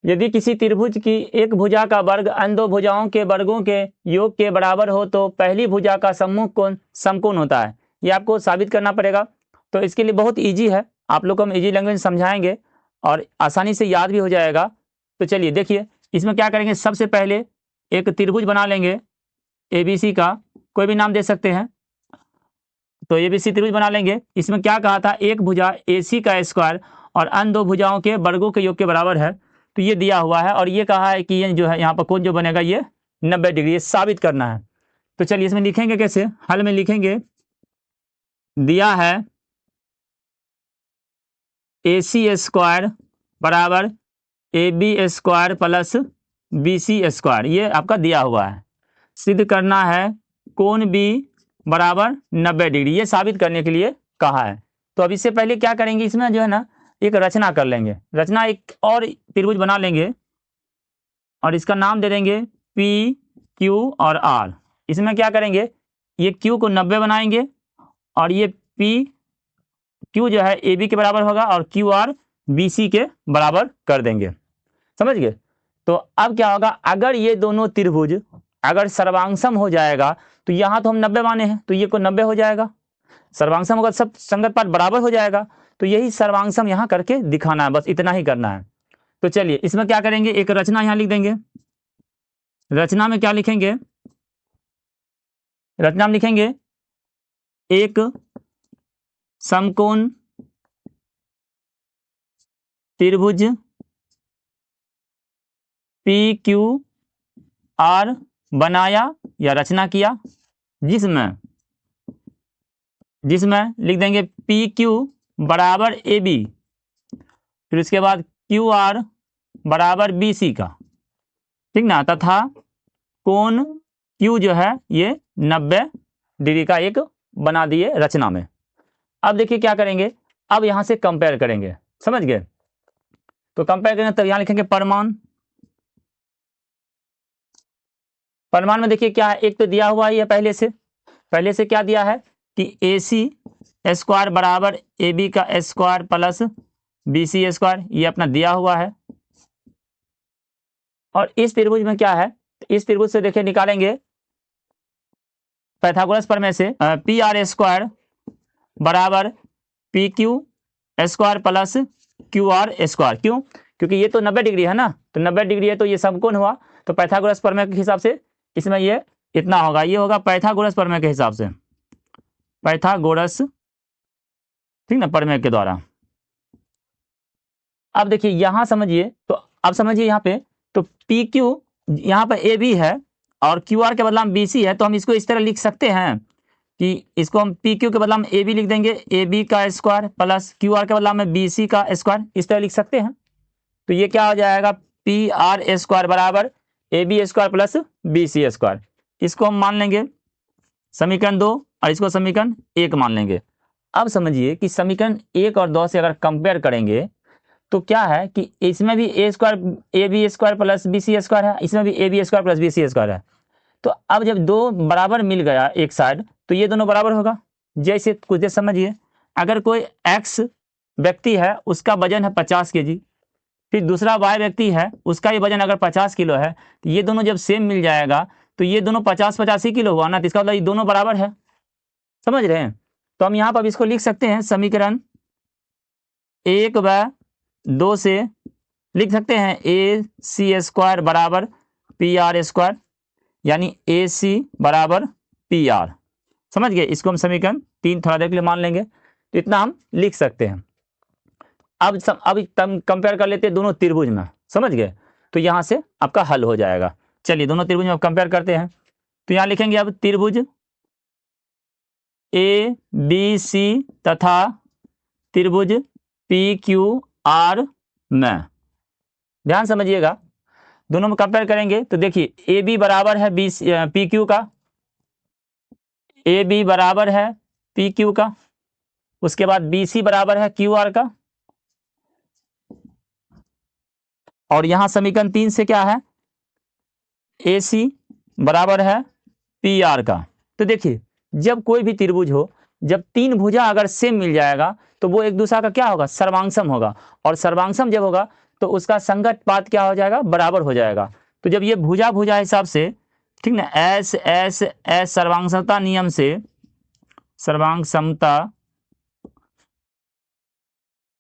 यदि किसी त्रिभुज की एक भुजा का वर्ग अन्य दो भुजाओं के वर्गों के योग के बराबर हो तो पहली भुजा का सम्मुख कोण समकोण होता है। ये आपको साबित करना पड़ेगा। तो इसके लिए बहुत इजी है, आप लोग को हम इजी लैंग्वेज समझाएंगे और आसानी से याद भी हो जाएगा। तो चलिए देखिए, इसमें क्या करेंगे, सबसे पहले एक त्रिभुज बना लेंगे ABC का, कोई भी नाम दे सकते हैं। तो ABC त्रिभुज बना लेंगे। इसमें क्या कहा था, एक भुजा AC का स्क्वायर और अन्य दो भुजाओं के वर्गों के योग के बराबर है। तो ये दिया हुआ है और ये कहा है कि ये जो है यहाँ पर कोण जो बनेगा ये 90 डिग्री, ये साबित करना है। तो चलिए इसमें लिखेंगे कैसे, हल में लिखेंगे, दिया है AC स्क्वायर बराबर AB square plus BC square, ये आपका दिया हुआ है। सिद्ध करना है कोण B बराबर 90 डिग्री, ये साबित करने के लिए कहा है। तो अब इससे पहले क्या करेंगे, इसमें जो है ना एक रचना कर लेंगे। रचना एक और त्रिभुज बना लेंगे और इसका नाम दे देंगे P Q और R। इसमें क्या करेंगे, ये Q को 90 बनाएंगे और ये P Q जो है AB के बराबर होगा और QR BC के बराबर कर देंगे। समझ गए। तो अब क्या होगा, अगर ये दोनों त्रिभुज अगर सर्वांगसम हो जाएगा तो यहाँ तो हम 90 माने हैं, तो ये को 90 हो जाएगा। सर्वांगसम होगा, सब संगत पाठ बराबर हो जाएगा। तो यही सर्वांगसम यहाँ करके दिखाना है, बस इतना ही करना है। तो चलिए इसमें क्या करेंगे, एक रचना यहाँ लिख देंगे। रचना में क्या लिखेंगे, रचना में लिखेंगे एक समकोण त्रिभुज PQR बनाया या रचना किया, जिसमें लिख देंगे PQ बराबर AB, फिर उसके बाद QR बराबर BC का, ठीक ना, तथा कोण Q जो है ये 90 डिग्री का एक बना दिए रचना में। अब देखिए क्या करेंगे, अब यहां से कंपेयर करेंगे। समझ गए। तो कंपेयर करेंगे तब यहां लिखेंगे परमाण। परमाण में देखिए क्या है, एक तो दिया हुआ है पहले से क्या दिया है कि AC स्क्वायर बराबर AB का स्क्वायर प्लस BC स्क्वायर, ये अपना दिया हुआ है। और इस त्रिभुज में क्या है, इस त्रिभुज से देखिए निकालेंगे पाइथागोरस प्रमेय से PR स्क्वायर बराबर PQ square plus QR square. क्यों, क्योंकि ये तो 90 डिग्री है ना, तो 90 डिग्री है तो ये समकोण हुआ। तो पाइथागोरस प्रमेय के हिसाब से इसमें ये इतना होगा, ये होगा पाइथागोरस प्रमेय के हिसाब से, पाइथागोरस, ठीक ना, प्रमेय के द्वारा। अब देखिए यहां समझिए, तो अब समझिए यहाँ पे तो PQ यहाँ पर AB है और QR के बदला में BC है, तो हम इसको इस तरह लिख सकते हैं कि इसको हम PQ के बदला में AB लिख देंगे, AB का स्क्वायर प्लस QR के बदला में BC का स्क्वायर, इस तरह लिख सकते हैं। तो ये क्या हो जाएगा, PR स्क्वायर बराबर AB square plus BC square. इसको हम मान लेंगे समीकरण 2 और इसको समीकरण 1 मान लेंगे। अब समझिए कि समीकरण 1 और 2 से अगर कंपेयर करेंगे तो क्या है कि इसमें भी AB square plus BC square है, इसमें भी AB square plus BC square है। तो अब जब दो बराबर मिल गया एक साइड, तो ये दोनों बराबर होगा। जैसे कुछ देर समझिए, अगर कोई X व्यक्ति है, उसका वजन है 50 kg, फिर दूसरा Y व्यक्ति है, उसका भी वजन अगर 50 किलो है, तो ये दोनों जब सेम मिल जाएगा तो ये दोनों 50-50 ही किलो हुआ ना, तो इसका मतलब ये दोनों बराबर है। समझ रहे हैं। तो हम यहाँ पर इसको लिख सकते हैं, समीकरण 1 व 2 से लिख सकते हैं AC स्क्वायर बराबर PR स्क्वायर, यानी AC बराबर PR। समझ गए। इसको हम समीकरण 3 थोड़ा देर के लिए मान लेंगे, तो इतना हम लिख सकते हैं। अब कंपेयर कर लेते हैं दोनों त्रिभुज में। समझ गए। तो यहां से आपका हल हो जाएगा। चलिए दोनों त्रिभुज में कंपेयर करते हैं। तो यहां लिखेंगे अब त्रिभुज ABC तथा त्रिभुज PQR में, ध्यान समझिएगा, दोनों में कंपेयर करेंगे तो देखिए AB बराबर है PQ का, AB बराबर है PQ का, उसके बाद BC बराबर है QR का, और यहां समीकरण 3 से क्या है, AC बराबर है PR का। तो देखिए जब कोई भी त्रिभुज हो, जब तीन भुजा अगर सेम मिल जाएगा तो वो एक दूसरा का क्या होगा, सर्वांगसम होगा, और सर्वांगसम जब होगा तो उसका संगत पात क्या हो जाएगा, बराबर हो जाएगा। तो जब ये भुजा भुजा हिसाब से, ठीक ना, एस एस एस सर्वांग समता नियम से, सर्वांग समता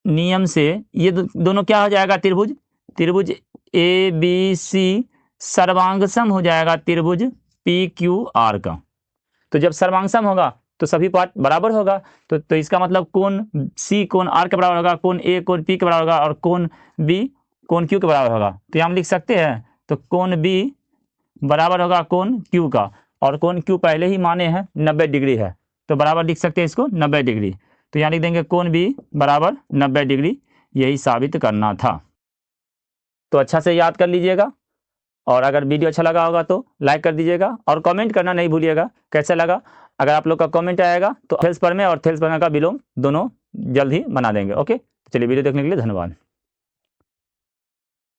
नियम से ये दोनों क्या हो जाएगा, त्रिभुज, त्रिभुज ए बी सी सर्वांगसम हो जाएगा त्रिभुज पी क्यू आर का। तो जब सर्वांगसम होगा तो सभी पार्ट बराबर होगा, तो इसका मतलब कोण सी कोण आर के बराबर होगा, कोण ए कोण पी के बराबर होगा, और कोण बी कोण क्यू के बराबर होगा। तो यहाँ हम लिख सकते हैं, तो कोण बी बराबर होगा कोण क्यू का, और कोण क्यू पहले ही माने हैं 90 डिग्री है, तो बराबर लिख सकते हैं इसको 90 डिग्री। तो यहाँ लिख देंगे कोण बी बराबर 90 डिग्री, यही साबित करना था। तो अच्छा से याद कर लीजिएगा, और अगर वीडियो अच्छा लगा होगा तो लाइक कर दीजिएगा, और कमेंट करना नहीं भूलिएगा कैसा लगा। अगर आप लोग का कमेंट आएगा तो थेल्स प्रमेय और थेल्स प्रमेय का विलोम दोनों जल्द ही बना देंगे। ओके, चलिए वीडियो देखने के लिए धन्यवाद।